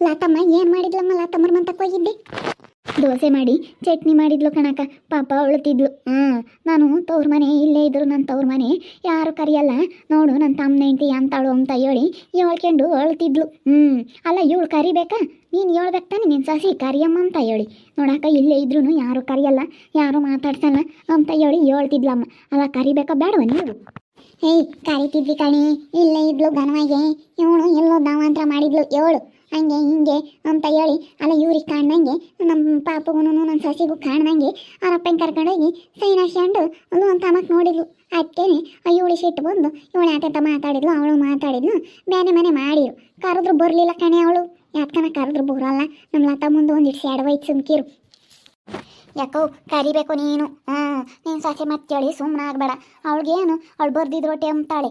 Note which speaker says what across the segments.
Speaker 1: ಲಾತಮ್ಮ ಏನು ಮಾಡಿದ್ಲಮ್ಮ ಲಾತಮ್ಮರ ಮಂತಕ್ಕೆ ಹೋಗಿದ್ದೆ? ದೋಸೆ ಮಾಡಿ ಚಟ್ನಿ ಮಾಡಿದ್ಲು ಕಣಕ. ಪಾಪ ಅಳುತ್ತಿದ್ಲು. ನಾನು ತವ್ರ ಮನೆ ಇಲ್ಲೇ ಇದ್ರು, ನನ್ನ ತವ್ರ ಮನೆ ಯಾರು ಕರಿಯಲ್ಲ ನೋಡು, ನನ್ನ ತಮ್ಮ ಹೆಂಡತಿ ಅಂತಾಳು ಅಂತ ಹೇಳಿ ಹೇಳ್ಕೊಂಡು ಅಳ್ತಿದ್ಲು. ಅಲ್ಲ ಇವಳು ಕರಿಬೇಕಾ? ನೀನು ಹೇಳ್ಬೇಕು ತಾನೆ ನಿನ್ನ ಸಸಿ ಕರಿಯಮ್ಮ ಅಂತ ಹೇಳಿ. ನೋಡಾಕ ಇಲ್ಲೇ ಇದ್ರೂ ಯಾರು ಕರಿಯಲ್ಲ, ಯಾರು ಮಾತಾಡ್ಸಲ್ಲ ಅಂತ ಹೇಳಿ ಹೇಳ್ತಿದ್ಲಮ್ಮ. ಅಲ್ಲ ಕರಿಬೇಕಾ ಬೇಡವ ನೀವು? ಏಯ್ ಕರಿತಿದ್ವಿ ಕಣಿ, ಇಲ್ಲೇ ಇದ್ಲು ಘನವಾಗಿ. ಇವಳು ಎಲ್ಲೋ ದಾವಾಂತರ ಮಾಡಿದ್ಲು ಹೇಳು, ಹಂಗೆ ಹಿಂಗೆ ಅಂತ ಹೇಳಿ. ಅಲ್ಲ ಇವ್ರಿಗೆ ಕಾಣ್ದಂಗೆ ನಮ್ಮ ಪಾಪಗೂ ನನ್ನ ಸಸಿಗೂ ಕಾಣ್ದಂಗೆ ಅವರಪ್ಪನ ಕರ್ಕೊಂಡೋಗಿ ಸೈನ್ ಹಾಕ್ಕೊಂಡು ಅಲ್ಲೂ ಅಂತ ಅಮ್ಮಕ್ಕೆ ನೋಡಿದ್ಲು. ಅದಕ್ಕೇನೆ ಇವಳು ಸಿಟ್ಟು ಬಂದು ಇವಳು ಯಾತ ಮಾತಾಡಿದ್ಲು, ಅವಳು ಮಾತಾಡಿದ್ಲು, ಬೇನೆ ಮನೆ ಮಾಡಿರು. ಕರೆದ್ರು ಬರಲಿಲ್ಲ ಕಣೆ ಅವಳು. ಯಾಕನ ಕರೆದ್ರು ಬರಲ್ಲ. ನಮ್ಮ ಲತಾ ಮುಂದೆ ಒಂದಿಟ್ಟು ಎಡವೈತು ಸುಮ್ಕಿರು. ಯಾಕೋ ಕರಿಬೇಕು ನೀನು. ನೀನು ಸೊಸೆ ಮತ್ತೆ ಕೇಳಿ ಸುಮ್ಮನೆ ಆಗಬೇಡ. ಅವಳಿಗೇನು ಅವಳು ಬರ್ದಿದ್ರು ರೊಟ್ಟಿ ಅಂತಾಳೆ.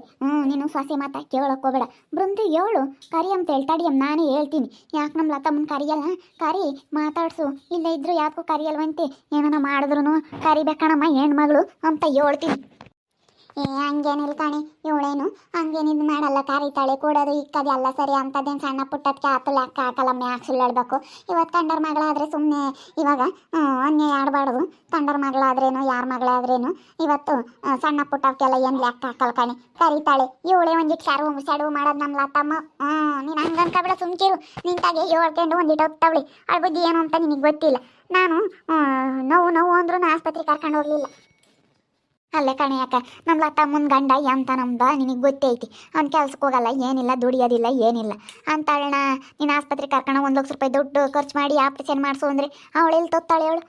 Speaker 1: ನೀನು ಸೊಸೆ ಮಾತಾ ಕೇಳೋಕ್ಕೋಬೇಡ. ಬೃಂದಿ ಹೇಳು ಕರಿ ಅಂತ ಹೇಳ್ತಾಡಿ ಅಮ್ಮ, ನಾನೇ ಹೇಳ್ತೀನಿ. ಯಾಕೆ ನಮ್ಮ ಲತಮ್ಮನ ಕರಿಯಲ್ಲ? ಕರಿ ಮಾತಾಡ್ಸು. ಇಲ್ಲ ಇದ್ರು ಯಾಕೋ ಕರಿಯಲ್ವಂತೆ, ಏನಾನ ಮಾಡಿದ್ರು ಕರಿಬೇಕಣಮ್ಮ ಹೆಣ್ಮಗಳು ಅಂತ ಹೇಳ್ತೀನಿ. ಹಂಗೇನಿಲ್ಲ ಕಾಣಿ, ಇವಳೇನು ಹಂಗೇನಿದು ಮಾಡಲ್ಲ, ಕರೀತಾಳೆ. ಕೂಡೋದು ಇಕ್ಕದು ಎಲ್ಲ ಸರಿ. ಅಂಥದ್ದೇನು ಸಣ್ಣ ಪುಟ್ಟದಕ್ಕೆ ಆತು ಲೆಕ್ಕ ಹಾಕಲ್ಲಮ್ಮೆ, ಯಾಕೆ ಸುಳ್ಳು ಹೇಳ್ಬೇಕು? ಇವತ್ತು ಕಂಡರ ಮಗಳಾದರೆ ಸುಮ್ಮನೆ ಇವಾಗ ಅನ್ಯಾಯ ಆಡಬಾರ್ದು. ಕಂಡರ ಮಗಳಾದ್ರೇನು ಯಾರ ಮಗಳಾದ್ರೇನು ಇವತ್ತು ಸಣ್ಣ ಪುಟ್ಟವಕ್ಕೆಲ್ಲ ಏನು ಲೆಕ್ಕ ಹಾಕಲ್ಲ ಕಾಣಿ, ಕರೀತಾಳೆ. ಇವಳೇ ಒಂದಿಟ್ಟು ಸೆಡವು ಮಾಡೋದು ನಮ್ಮ ಲತಮ್ಮ. ನೀನು ಹಂಗೆ ಅನ್ಕೊಬೇಡ, ಸುಮ್ಕಿರು. ನಿಂತಾಗೆ ಹೇಳ್ಕೊಂಡು ಒಂದಿಟ್ಟು ಹೋಗ್ತಾವಳಿ. ಅವಳ ಬುದ್ಧಿ ಏನು ಅಂತ ನಿನಗೆ ಗೊತ್ತಿಲ್ಲ. ನಾನು ನೋವು ಅಂದ್ರೂ ಆಸ್ಪತ್ರೆಗೆ ಕರ್ಕೊಂಡು ಹೋಗಲಿಲ್ಲ. ಅಲ್ಲೇ ಕಣೆ ಯಾಕ ನಮ್ಮ ಲತಮ್ಮನ ಗಂಡ ಅಂತ ನಮ್ದು ನಿನಗೆ ಗೊತ್ತೈತಿ. ಅವ್ನು ಕೆಲ್ಸಕ್ಕೆ ಹೋಗಲ್ಲ, ಏನಿಲ್ಲ, ದುಡಿಯೋದಿಲ್ಲ, ಏನಿಲ್ಲ ಅಂತಾಳಣ. ನೀನು ಆಸ್ಪತ್ರೆಗೆ ಕರ್ಕೊಂಡು 1 ಲಕ್ಷ ರೂಪಾಯಿ ದುಡ್ಡು ಖರ್ಚು ಮಾಡಿ ಆಪ್ರೇಷನ್ ಮಾಡಿಸು ಅಂದರೆ ಅವಳೆಲ್ಲಿ ತೊತ್ತಾಳೆ ಅವಳು?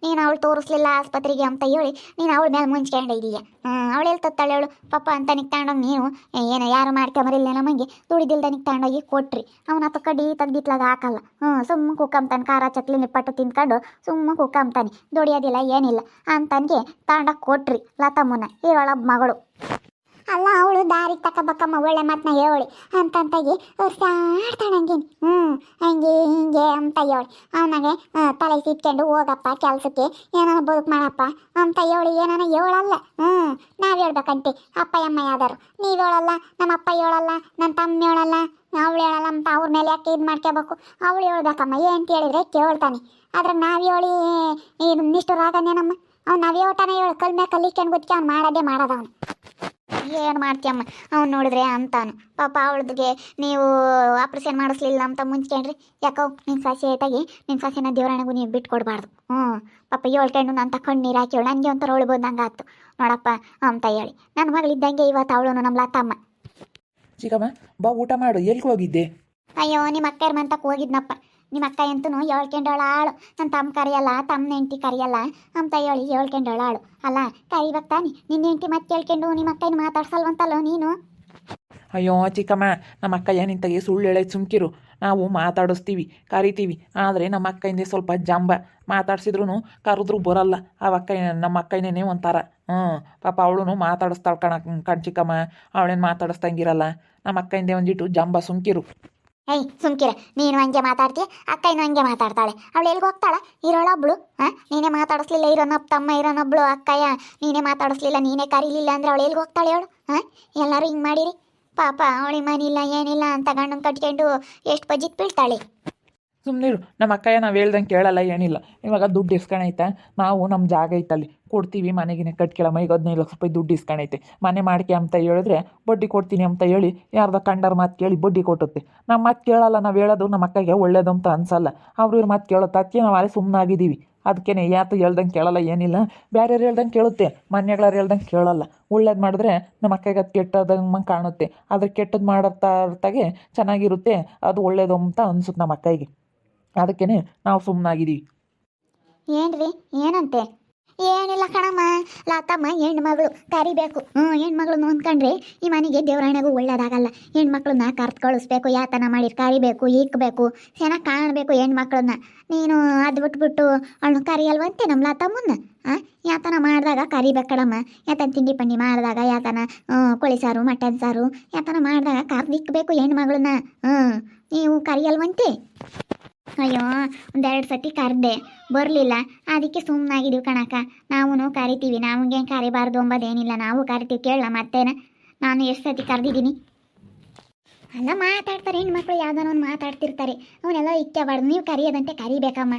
Speaker 1: ನೀನು ಅವಳು ತೋರಿಸ್ಲಿಲ್ಲ ಆಸ್ಪತ್ರೆಗೆ ಅಂತ ಹೇಳಿ ನೀನು ಅವಳ ಮೇಲೆ ಮುಂಚ್ಕೊಂಡಿದೀಯ. ಅವಳೆಲ್ಲಿ ತೊತ್ತಾಳೆ ಅವಳು? ಪಾಪ ಅಂತ ನಿಕ್ತಾಂಡೋಗಿ ನೀನು ಏನು ಯಾರು ಮಾಡ್ಕೊಂಬರಿಲ್ಲ ನಮಗೆ, ದುಡಿದಿಲ್ದ ನಿಕ್ತಾಂಡೋಗಿ ಕೊಟ್ರಿ. ಅವನ ಹತ್ತು ಕಡ್ಡಿ ತೆಗ್ದಿತ್ಲಾಗ ಹಾಕಲ್ಲ. ಸುಮ್ಮ ಕುಕ್ಕಂತಾನೆ, ಖಾರ ಚಕ್ಲಿ ನಿಪ್ಪಟ್ಟು ತಿಂದ್ಕೊಂಡು ಸುಮ್ಮ ಕುಕ್ಕಂತಾನೆ, ದುಡಿಯೋದಿಲ್ಲ, ಏನಿಲ್ಲ ಅಂತನ್ಗೆ ತಾಂಡಕ್ಕೆ ಕೊಟ್ರಿ ಲತಮ್ಮನ. ಇರೋಳಬ್ಬ ಮಗಳು ಅಲ್ಲ ಅವಳು. ದಾರಿ ತಕ್ಕಬಕ್ಕಮ್ಮ ಒಳ್ಳೆ ಮಾತನ್ನ ಹೇಳಿ ಅಂತಂತಾಗಿ ಆಡ್ತಾಳಂಗೆ. ಹಂಗೆ ಹಿಂಗೆ ಅಂತ ಹೇಳಿ ಅವನಾಗೆ ತಲೆ ಸಿಟ್ಕೊಂಡು ಹೋಗಪ್ಪ ಕೆಲ್ಸಕ್ಕೆ, ಏನಾನ ಬದುಕು ಮಾಡಪ್ಪ ಅಂತ ಹೇಳಿ ಏನಾನ ಹೇಳಲ್ಲ. ನಾವು ಹೇಳ್ಬೇಕಂತೆ ಅಪ್ಪ ಅಮ್ಮ ಯಾವ್ದಾರು. ನೀವು ಹೇಳಲ್ಲ, ನಮ್ಮ ಅಪ್ಪ ಹೇಳಲ್ಲ, ನನ್ನ ತಮ್ಮ ಹೇಳಲ್ಲ, ಅವಳು ಹೇಳಲ್ಲ ಅಂತ ಅವ್ರ ಮೇಲೆ ಯಾಕೆ ಇದು ಮಾಡ್ಕೋಬೇಕು? ಅವಳು ಹೇಳ್ಬೇಕಮ್ಮ ಏನು ಕೇಳಿದ್ರೆ ಕೇಳ್ತಾನೆ. ಆದ್ರೆ ನಾವು ಹೇಳಿ ಇದು ನಿಷ್ಠರಾಗನೇನಮ್ಮ. ಅವ್ನು ನಾವು ಹೇಳ್ತಾನೆ ಹೇಳು, ಕಲ್ ಮೇಲೆ ಕಲಿಕೊಂಡು ಗೊತ್ತಿಗೆ ಅವ್ನು ಮಾಡೋದೇ ಅವನು. ಏನು ಮಾಡ್ತೀಯಮ್ಮ, ಅವ್ನು ನೋಡಿದ್ರೆ ಅಂತಾನು. ಪಾಪ ಅವಳಿಗೆ ನೀವು ಆಪ್ರೇಷನ್ ಮಾಡಿಸ್ಲಿಲ್ಲ ಅಂತ ಮುಂಚ್ಕೊಂಡ್ರಿ. ಯಾಕೋ ನಿನ್ನ ಸಸಿ ಏಟಾಗಿ ನಿನ್ನ ಸಸಿನ ದೇವರಣೆಗೂ ನೀವು ಬಿಟ್ಕೊಡ್ಬಾರ್ದು. ಪಾಪ ಹೇಳ್ಕೊಂಡು ನಾನು ತಕೊಂಡು ನೀರು ಹಾಕಿ ನನಗೆ ಒಂಥರ ಅವಳು ಬಂದಂಗೆ ಆಯ್ತು ನೋಡಪ್ಪ ಅಂತ ಹೇಳಿ. ನನ್ನ ಮಗಳಿದ್ದಂಗೆ ಇವತ್ತು ಅವಳು ನಮ್ಮ ಲತಮ್ಮ.
Speaker 2: ಚಿಕ್ಕಮ್ಮ ಬಾ ಊಟ ಮಾಡು. ಎಲ್ಲಿಗೆ ಹೋಗಿದ್ದೆ?
Speaker 1: ಅಯ್ಯೋ ನಿಮ್ಮ ಅಕ್ಕರ ಮಂತಕ್ಕೆ ಹೋಗಿದ್ನಪ್ಪ. ನಿಮ್ಮ ಅಕ್ಕ ಅಂತೂ ಹೇಳ್ಕೊಂಡವಳ ಆಳು, ನನ್ನ ತಮ್ಮ ಕರಿಯಲ್ಲ, ತಮ್ಮನ ಹೆಂಡ್ತಿ ಕರಿಯಲ್ಲ ಅಂತ ಹೇಳಿ ಹೇಳ್ಕೊಂಡವಳ ಆಳು. ಅಲ್ಲ ಕರಿಬೇಕು ತಾನೆ, ನಿನ್ನ ಹೆಂಡ್ತಿ ಮತ್ತೆ ಹೇಳ್ಕೊಂಡು ನಿಮ್ಮ ಅಕ್ಕನ ಮಾತಾಡ್ಸಲ್ವಂತಲ್ಲ ನೀನು?
Speaker 2: ಅಯ್ಯೋ ಚಿಕ್ಕಮ್ಮ, ನಮ್ಮ ಅಕ್ಕ ಏನಿಂತಾಗೆ ಸುಳ್ಳು ಹೇಳೈತೆ, ಸುಮ್ಕಿರು. ನಾವು ಮಾತಾಡಿಸ್ತೀವಿ, ಕರಿತೀವಿ. ಆದರೆ ನಮ್ಮ ಅಕ್ಕಯಿಂದ ಸ್ವಲ್ಪ ಜಂಬ. ಮಾತಾಡ್ಸಿದ್ರು ಕರೆದ್ರು ಬರಲ್ಲ. ನಮ್ಮ ಅಕ್ಕನೇ ಒಂಥರ. ಪಾಪ ಅವಳು ಮಾತಾಡಿಸ್ತಾಳೆ ಕಣ್ ಚಿಕ್ಕಮ್ಮ. ಅವಳೇನು ಮಾತಾಡಿಸ್ದಂಗಿರಲ್ಲ. ನಮ್ಮ ಅಕ್ಕಯಿಂದ ಒಂದಿಟ್ಟು ಜಂಬ, ಸುಮ್ಕಿರು.
Speaker 1: ಏಯ್ ಸುಮ್ಕಿರ, ನೀನು ಹಂಗೆ ಮಾತಾಡ್ತೀಯ, ಅಕ್ಕ ಹಂಗೆ ಮಾತಾಡ್ತಾಳೆ. ಅವಳು ಎಲ್ಲಿಗೆ ಹೋಗ್ತಾಳ? ಇರೋಳೊಬ್ಳು. ನೀನೇ ಮಾತಾಡಿಸ್ಲಿಲ್ಲ, ಇರೋನೊಬ್ಬ ತಮ್ಮ ಇರೋನೊಬ್ಳು ಅಕ್ಕಯ್ಯ, ನೀನೇ ಮಾತಾಡಿಸ್ಲಿಲ್ಲ, ನೀನೇ ಕರೀಲಿಲ್ಲ ಅಂದರೆ ಅವಳು ಎಲ್ಲಿಗೆ ಹೋಗ್ತಾಳೆ ಅವಳು? ಎಲ್ಲರೂ ಹಿಂಗೆ ಮಾಡಿರಿ. ಪಾಪ ಅವಳಿಗೆ ಮನಿಲ್ಲ ಏನಿಲ್ಲ ಅಂತ ಗಂಡನ ಕಟ್ಕೊಂಡು ಎಷ್ಟು ಬಜ್ಜಿತ್ ಬೀಳ್ತಾಳೆ.
Speaker 2: ಸುಮ್ಮನಿರು. ನಮ್ಮ ಅಕ್ಕಯ್ಯ ನಾವು ಹೇಳ್ದಂಗೆ ಕೇಳಲ್ಲ, ಏನಿಲ್ಲ. ಇವಾಗ ದುಡ್ಡು ಇಸ್ಕೊಳೈತೆ, ನಾವು ನಮ್ಮ ಜಾಗ ಐತಲ್ಲಿ ಕೊಡ್ತೀವಿ, ಮನೆಗಿನೇ ಕಟ್ಕೊಳ್ಳಮ್ಮ. ಈಗ 15 ಲಕ್ಷ ರೂಪಾಯಿ ದುಡ್ಡು ಇಸ್ಕೊಳೈತೆ, ಮನೆ ಮಾಡ್ಕೆ ಅಂತ ಹೇಳಿದ್ರೆ ಬಡ್ಡಿ ಕೊಡ್ತೀನಿ ಅಂತ ಹೇಳಿ ಯಾರ್ದ ಕಂಡರ ಮಾತು ಕೇಳಿ ಬಡ್ಡಿ ಕೊಟ್ಟುತ್ತೆ. ನಮ್ಮ ಮಾತು ಕೇಳಲ್ಲ. ನಾವು ಹೇಳೋದು ನಮ್ಮ ಅಕ್ಕಗೆ ಒಳ್ಳೇದು ಅಂತ ಅನ್ಸಲ್ಲ. ಅವ್ರು ಇವ್ರ ಮಾತು ಕೇಳುತ್ತೆ. ಅದಕ್ಕೆ ನಾವು ಅಲ್ಲೇ ಸುಮ್ಮನಾಗಿದ್ದೀವಿ. ಅದಕ್ಕೆ ಯಾತು ಹೇಳ್ದಂಗೆ ಕೇಳಲ್ಲ, ಏನಿಲ್ಲ. ಬೇರೆಯವ್ರು ಹೇಳ್ದಂಗೆ ಕೇಳುತ್ತೆ, ಮನೆಗಳವ್ರು ಹೇಳ್ದಂಗೆ ಕೇಳಲ್ಲ. ಒಳ್ಳೇದು ಮಾಡಿದ್ರೆ ನಮ್ಮ ಅಕ್ಕಗೆ ಅದು ಕೆಟ್ಟದಂಗೆ ಕಾಣುತ್ತೆ. ಅದ್ರ ಕೆಟ್ಟದ್ದು ಮಾಡ್ತಾಗೆ ಚೆನ್ನಾಗಿರುತ್ತೆ, ಅದು ಒಳ್ಳೇದು ಅಂತ ಅನ್ಸುತ್ತೆ ನಮ್ಮ ಅಕ್ಕಗೆ. ಅದಕ್ಕೇ ನಾವು ಸುಮ್ಮನಾಗಿದ್ದೀವಿ.
Speaker 1: ಏನ್ರಿ ಏನಂತೆ? ಏನಿಲ್ಲ ಕಣಮ್ಮ, ಲತಮ್ಮ ಹೆಣ್ಮಗಳು ಕರಿಬೇಕು. ಹೆಣ್ಮಗಳು ಅಂದ್ಕೊಂಡ್ರೆ ಈ ಮನೆಗೆ ದೇವರಾಣೆಗೂ ಒಳ್ಳೇದಾಗಲ್ಲ. ಹೆಣ್ಮಕ್ಳನ್ನ ಕರ್ತು ಕಳಿಸ್ಬೇಕು, ಯಾತನ ಮಾಡಿ ಕರಿಬೇಕು, ಇಕ್ಬೇಕು, ಚೆನ್ನಾಗಿ ಕಾಣಬೇಕು ಹೆಣ್ಮಕ್ಳನ್ನ. ನೀನು ಅದು ಬಿಟ್ಬಿಟ್ಟು ಅವಳನ್ನ ಕರಿಯಲ್ವಂತೆ ನಮ್ಮ ಲತಮ್ಮನ್ನ. ಯಾತನ ಮಾಡಿದಾಗ ಕರಿಬೇಕಡಮ್ಮ. ಯಾತನ ತಿಂಡಿ ಪಂಡಿ ಮಾಡಿದಾಗ, ಯಾತನ ಕೋಳಿ ಸಾರು, ಮಟನ್ ಸಾರು ಯಾತನ ಮಾಡಿದಾಗ ಕರ್ದು ಇಕ್ಬೇಕು ಹೆಣ್ಮಗಳನ್ನ. ನೀವು ಕರಿಯಲ್ವಂತೆ? ಅಯ್ಯೋ 1-2 ಸತಿ ಕರೆದೆ, ಬರಲಿಲ್ಲ. ಅದಕ್ಕೆ ಸುಮ್ಮನಾಗಿದ್ದೀವಿ ಕಣಕ್ಕ. ನಾವು ಕರಿತೀವಿ, ನಮಗೆ ಕರಿಬಾರ್ದು ಅಂಬೋದೇನಿಲ್ಲ, ನಾವು ಕರಿತೀವಿ. ಕೇಳಲ್ಲ ಮತ್ತೇನ? ನಾನು ಎಷ್ಟು ಸತಿ ಕರೆದಿದ್ದೀನಿ? ಅಲ್ಲ ಮಾತಾಡ್ತಾರೆ ಹೆಣ್ಮಕ್ಳು ಯಾವ್ದಾನ ಒಂದು ಮಾತಾಡ್ತಿರ್ತಾರೆ ಅವನ್ನೆಲ್ಲ ಇಕ್ಕಬಾರ್ದು. ನೀವು ಕರಿಯೋದಂತೆ ಕರಿಬೇಕಮ್ಮ.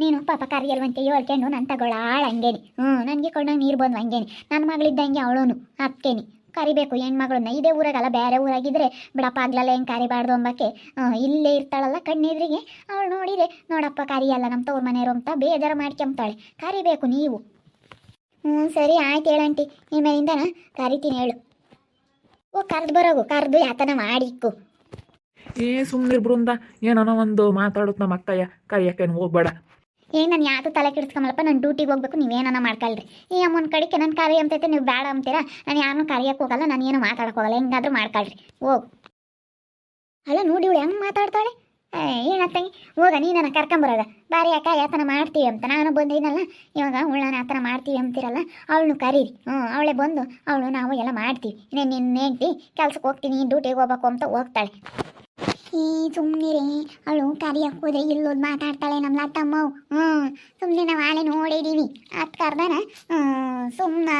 Speaker 1: ನೀನು ಪಾಪ ಕರಿಯಲ್ವಂತೆ ಹೇಳ್ಕೊಂಡು ನನ್ನ ತಗೊಳ್ಳಾಳ ಹಂಗೇನಿ. ನನಗೆ ಕೊಂಡಂಗೆ ನೀರು ಬಂದು ಹಂಗೇನಿ. ನನ್ನ ಮಗಳಿದ್ದಂಗೆ ಅವಳೋನು ಅಕ್ಕೇನಿ ಕರಿಬೇಕು ಹೆಣ್ಮಗಳನ್ನ. ಇದೇ ಊರಾಗಲ್ಲ ಬೇರೆ ಊರಾಗಿದ್ರೆ ಬಿಡಪ್ಪ ಆಗ್ಲಲ್ಲ ಹೆಂಗೆ ಕರಿಬಾರ್ದು ಅಂಬಕ್ಕೆ ಇಲ್ಲೇ ಇರ್ತಾಳಲ್ಲ ಕಣ್ಣೆದ್ರಿಗೆ ಅವಳು ನೋಡಿದ್ರೆ ನೋಡಪ್ಪ ಕರಿಯಲ್ಲ ನಮ್ಮ ತವ್ರ ಮನೆಯವರು ಅಂತ ಬೇಜಾರು ಮಾಡ್ಕೊಂತಾಳೆ. ಕರಿಬೇಕು ನೀವು. ಸರಿ ಆಯ್ತು ಹೇಳಂಟಿ, ಇನ್ಮೇಲಿಂದನ ಕರಿತೀನಿ ಹೇಳು. ಕರ್ದು ಬರೋಗು, ಕರ್ದು ಯಾತನ ಮಾಡಿಕ್ಕು.
Speaker 2: ಸುಮ್ಮನೆ ಬೃಂದ ಏನೋ ಒಂದು ಮಾತಾಡುತ್ತೆ ನಮ್ಮ ಅಕ್ಕಯ್ಯ, ಕರಿಯಕ್ಕೇನು ಹೋಗ್ಬೇಡ.
Speaker 1: ನಾನು ಯಾವುದು ತಲೆ ಕೆಡಿಸ್ಕೊಂಬಲ್ಲಪ್ಪ, ನಾನು ಡ್ಯೂಟಿಗೆ ಹೋಗ್ಬೇಕು, ನೀವೇನ ಮಾಡ್ಕೊಳ್ರಿ. ಈ ಅಮ್ಮನ ಕಡೆಗೆ ನನ್ನ ಕರಿ ಅಂತೈತೆ, ನೀವು ಬೇಡ ಅಂತೀರಾ. ನಾನು ಯಾರನ್ನೂ ಕರಿಯಕ್ಕೆ ಹೋಗಲ್ಲ, ನಾನು ಏನು ಮಾತಾಡಕ್ಕೆ ಹೋಗಲ್ಲ. ಹೆಂಗಾದ್ರೂ ಮಾಡ್ಕೊಳ್ರಿ ಹೋಗು. ಅಲ್ಲ ನೋಡಿ ಇವಳು ಹೆಂಗೆ ಮಾತಾಡ್ತಾಳೆ. ಏನತ್ತಂಗೆ ಹೋಗ ನೀನನ್ನ ಕರ್ಕೊಂಬರೋದ ಬಾರಿ ಯಾಕ ಯಾತನ ಮಾಡ್ತೀವಿ ಅಂತ ನಾನು ಬಂದಿದ್ದಲ್ಲ. ಇವಾಗ ಉಳ್ಳಾನ ಯಾತನ ಮಾಡ್ತೀವಿ ಅಂತೀರಲ್ಲ, ಅವಳನ್ನು ಕರೀರಿ. ಅವಳೇ ಬಂದು ಅವಳು ನಾವು ಎಲ್ಲ ಮಾಡ್ತೀವಿ. ನಿನ್ನ ಹೆಂಡ್ತಿ ಕೆಲ್ಸಕ್ಕೆ ಹೋಗ್ತೀನಿ ಡ್ಯೂಟಿಗೆ ಹೋಗ್ಬೇಕು ಅಂತ ಹೋಗ್ತಾಳೆ. ಸುಮ್ಮನಿರಿ, ಅವಳು ಕರಿಯಕ್ಕೆ ಹೋದ್ರೆ ಇಲ್ಲೋದು ಮಾತಾಡ್ತಾಳೆ ನಮ್ಮ ಲತ್ತಮ್ಮವು. ಸುಮ್ಮನೆ ನಾವು ಆಳೆ ನೋಡಿದ್ದೀವಿ ಅದು ಕರ್ದಾನ ಸುಮ್ಮನೆ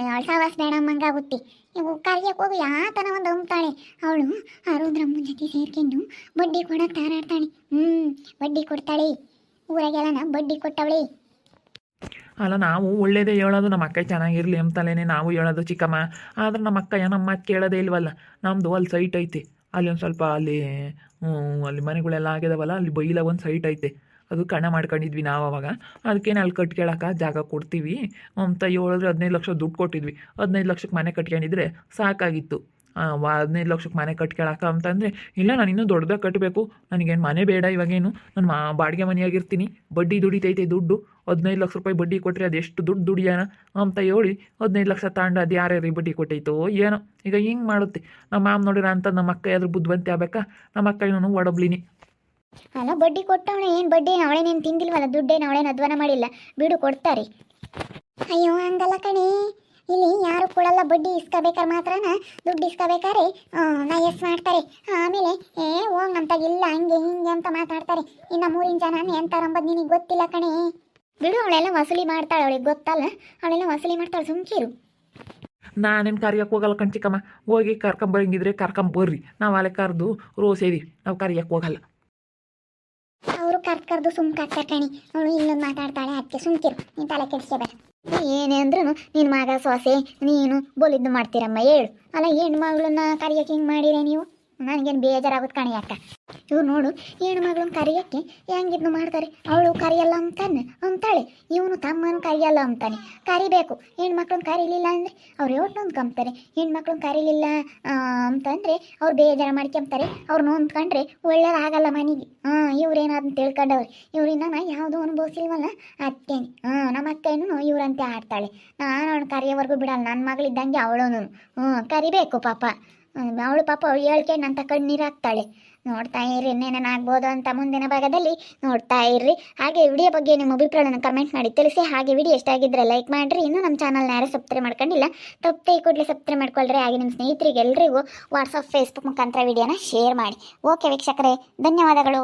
Speaker 1: ಅವಳು ಸವಾಸ ಬೇಡಮ್ಮಂಗಾಗುತ್ತೆ. ಇವು ಕರಿಯಕ್ಕೆ ಹೋಗಿ ಯಾತನ ಒಂದು ಅಂಬ್ತಾಳೆ. ಅವಳು ಆರೋದ್ರಮ್ಮನ ಜೊತೆ ಸೇರ್ಕೊಂಡು ಬಡ್ಡಿ ಕೊಡಕ್ಕೆ ತಾರಾಡ್ತಾಳೆ. ಬಡ್ಡಿ ಕೊಡ್ತಾಳೆ, ಊರಾಗೆಲ್ಲನ ಬಡ್ಡಿ ಕೊಟ್ಟವಳೆ.
Speaker 2: ಅಲ್ಲ ನಾವು ಒಳ್ಳೇದೇ ಹೇಳೋದು, ನಮ್ಮ ಅಕ್ಕ ಚೆನ್ನಾಗಿರಲಿ ಅಂತಲೇ ನಾವು ಹೇಳೋದು ಚಿಕ್ಕಮ್ಮ. ಆದ್ರೆ ನಮ್ಮ ಅಕ್ಕಯ್ಯ ನಮ್ಮ ಮಾತು ಕೇಳೋದೇ ಇಲ್ವಲ್ಲ. ನಮ್ಮದು ಅಲ್ಲಿ ಸೈಟ್ ಐತೆ, ಅಲ್ಲಿ ಒಂದು ಸ್ವಲ್ಪ ಅಲ್ಲಿ ಮನೆಗಳೆಲ್ಲ ಆಗಿದಾವಲ್ಲ, ಅಲ್ಲಿ ಬೈಲ ಒಂದು ಸೈಟ್ ಐತೆ. ಅದು ಕಣ ಮಾಡ್ಕೊಂಡಿದ್ವಿ ನಾವು ಅವಾಗ. ಅದಕ್ಕೇನು ಅಲ್ಲಿ ಕಟ್ಕೇಳಕ್ಕೆ ಜಾಗ ಕೊಡ್ತೀವಿ ಅಂತ ಹೇಳಿದ್ರೆ 15 ಲಕ್ಷ ದುಡ್ಡು ಕೊಟ್ಟಿದ್ವಿ. 15 ಲಕ್ಷಕ್ಕೆ ಮನೆ ಕಟ್ಕೊಂಡಿದ್ರೆ ಸಾಕಾಗಿತ್ತು. 15 ಲಕ್ಷಕ್ಕೆ ಮನೆ ಕಟ್ಕೇಳಕ್ಕೆ ಅಂತಂದರೆ ಇಲ್ಲ, ನಾನು ಇನ್ನೂ ದೊಡ್ಡದಾಗಿ ಕಟ್ಟಬೇಕು, ನನಗೇನು ಮನೆ ಬೇಡ, ಇವಾಗೇನು ನಾನು ಬಾಡಿಗೆ ಮನೆಯಾಗಿರ್ತೀನಿ, ಬಡ್ಡಿ ದುಡಿತೈತೆ ದುಡ್ಡು. 15 ಲಕ್ಷ ರೂಪಾಯಿ ಬಡ್ಡಿ ಕೊಟ್ಟರೆ ಅದೆಷ್ಟು ದುಡ್ಡು ದುಡಿಯೋಣ ಅಂತ ಹೇಳಿ 15 ಲಕ್ಷ ತಗೊಂಡು ಅದು ಯಾರ್ಯಾರಿಗೆ ಬಡ್ಡಿ ಕೊಟ್ಟೈತೋ ಏನೋ. ಈಗ ಹಿಂಗೆ ಮಾಡುತ್ತೆ ನಮ್ಮ ಮಾಮ ನೋಡಿರ ಅಂತ ನಮ್ಮ ಅಕ್ಕ ಯಾವ್ದು ಬುದ್ಧಿವಂತೆ ಆಗ್ಬೇಕಾ? ನಮ್ಮ ಅಕ್ಕ ಇನ್ನೂ ಒಡಬ್ಲಿನಿ.
Speaker 1: ಅಲ್ಲ ಬಡ್ಡಿ ಕೊಟ್ಟವಳೆ, ಏನು ಬಡ್ಡಿ ಅವಳೇನೇನು ತಿಂದಿಲ್ವಲ್ಲ, ದುಡ್ಡೇನು ಅವಳೇನು ಅಧ್ವಾನ ಮಾಡಿಲ್ಲ, ಬಿಡು ಕೊಡ್ತಾರೆ. ಅಯ್ಯೋ ಹಂಗಲ್ಲ ಕಣೆ, ಇಲ್ಲಿ ಯಾರು ಕೊಡಲ್ಲ. ಬಡ್ಡಿ ಇಸ್ಕೋಬೇಕಾರೆ ಮಾತ್ರನ ದುಡ್ಡು ಇಸ್ಕೋಬೇಕಾರೆ ನಾ ಎಸ್ ಮಾಡ್ತಾರೆ. ಆಮೇಲೆ ಹೋಗ್ ನಮ್ತಾಗಿಲ್ಲ ಹಂಗೆ ಹಿಂಗೆ ಅಂತ ಮಾತಾಡ್ತಾರೆ. ಇನ್ನು 3 ಜನ ಎಂತಾರಂಬದು ನಿನಗೆ ಗೊತ್ತಿಲ್ಲ ಕಣೆ. ಬಿಡು, ಅವಳೆಲ್ಲ ವಸೂಲಿ ಮಾಡ್ತಾಳೆ, ಅವಳಿಗೆ ಗೊತ್ತಲ್ಲ, ಅವಳೆಲ್ಲ ವಸೂಲಿ ಮಾಡ್ತಾಳೆ, ಸುಮ್ಕಿರು.
Speaker 2: ನಾನೇನು ಕರಿಯಕ್ಕೆ ಹೋಗಲ್ಲ ಕಣ್ಚಿಕ್ಕಮ್ಮ. ಹೋಗಿ ಕರ್ಕೊಂಬರಂಗಿದ್ರೆ ಕರ್ಕೊಂಬರ್ರಿ, ನಾವು ಅಲ್ಲೇ ಕರೆದು ರೋಸೇರಿ, ನಾವು ಕರಿಯಕ್ಕೆ ಹೋಗಲ್ಲ.
Speaker 1: ಅವರು ಕರ್ದು ಸುಮ್ಕಾಗ್ತಾರೆ ಕಣಿ. ಅವಳು ಇಲ್ಲೊಂದು ಮಾತಾಡ್ತಾಳೆ, ಅದಕ್ಕೆ ಸುಮ್ಕಿರು, ನೀನು ತಲೆ ಕೆಡಿಸ್ಕೋಬೇಡ. ಏನೇ ಅಂದ್ರೂ ನಿನ್ನ ಮಗ ಸೊಸೆ ನೀನು ಬೋಲಿದ್ದು ಮಾಡ್ತೀರಮ್ಮ ಹೇಳು. ಅಲ್ಲ ಹೆಣ್ಮಗಳನ್ನ ಕರಿಯಕ್ಕೆ ಹಿಂಗೆ ಮಾಡಿರೆ ನೀವು? ನನಗೇನು ಬೇಜಾರಾಗುತ್ತೆ ಕಣಿ ಅಕ್ಕ. ಇವ್ರು ನೋಡು ಹೆಣ್ಮಗಳನ್ನ ಕರಿಯಕ್ಕೆ ಹೆಂಗಿದ್ನು ಮಾಡ್ತಾರೆ. ಅವಳು ಕರಿಯಲ್ಲ ಅಂತಾಳೆ, ಇವನು ತಮ್ಮನು ಕರಿಯಲ್ಲ ಅಂತಾನೆ. ಕರಿಬೇಕು, ಹೆಣ್ಮಕ್ಳನ್ನ ಕರೀಲಿಲ್ಲ ಅಂದರೆ ಅವ್ರು ನೊಂದ್ಕೊಂತಾರೆ. ಹೆಣ್ಮಕ್ಳನ್ನ ಕರೀಲಿಲ್ಲ ಅಂತಂದರೆ ಅವ್ರು ಬೇಜಾರು ಮಾಡ್ಕೊಂತಾರೆ. ಅವ್ರು ನೊಂದ್ಕೊಂಡ್ರೆ ಒಳ್ಳೇದಾಗಲ್ಲ ಮನೆಗೆ. ಇವ್ರೇನಾದ್ರು ತಿಳ್ಕೊಂಡವ್ರಿ, ಇವ್ರಿಂದ ಯಾವುದೂ ಅನುಭವಿಸಿಲ್ವಲ್ಲ ಅತ್ತೇನೆ. ನಮ್ಮ ಅಕ್ಕೇನು ಇವ್ರಂತೆ ಆಡ್ತಾಳೆ. ನಾನು ಅವಳು ಕರಿಯೋವರೆಗೂ ಬಿಡಲ್ಲ, ನನ್ನ ಮಗಳಿದ್ದಂಗೆ ಅವಳೂ ಕರಿಬೇಕು ಪಾಪ. ಅವಳು ಪಾಪ ಅವಳು ಹೇಳ್ಕೊಂಡು ಅಂತ ಕಣ್ಣೀರು ಹಾಕ್ತಾಳೆ. ನೋಡ್ತಾ ಇರ್ರಿ ಇನ್ನೇನೇನಾಗ್ಬೋದು ಅಂತ ಮುಂದಿನ ಭಾಗದಲ್ಲಿ ನೋಡ್ತಾ ಇರ್ರಿ. ಹಾಗೆ ವಿಡಿಯೋ ಬಗ್ಗೆ ನಿಮ್ಮ ಅಭಿಪ್ರಾಯನ ಕಮೆಂಟ್ ಮಾಡಿ ತಿಳಿಸಿ. ಹಾಗೆ ವಿಡಿಯೋ ಇಷ್ಟ ಆಗಿದ್ರೆ ಲೈಕ್ ಮಾಡಿರಿ. ಇನ್ನೂ ನಮ್ಮ ಚಾನಲ್ನ ಯಾರು ಸಬ್ಸ್ಕ್ರೈಬ್ ಮಾಡ್ಕೊಂಡಿಲ್ಲ ತಪ್ಪದೆ ಈ ಕೂಡಲೇ ಸಬ್ಸ್ಕ್ರೈಬ್ ಮಾಡ್ಕೊಳ್ರಿ. ಹಾಗೆ ನಿಮ್ಮ ಸ್ನೇಹಿತರಿಗೆ ಎಲ್ರಿಗೂ ವಾಟ್ಸಪ್ ಫೇಸ್ಬುಕ್ ಮುಖಾಂತರ ವಿಡಿಯೋನ ಶೇರ್ ಮಾಡಿ. ಓಕೆ ವೀಕ್ಷಕರೇ, ಧನ್ಯವಾದಗಳು.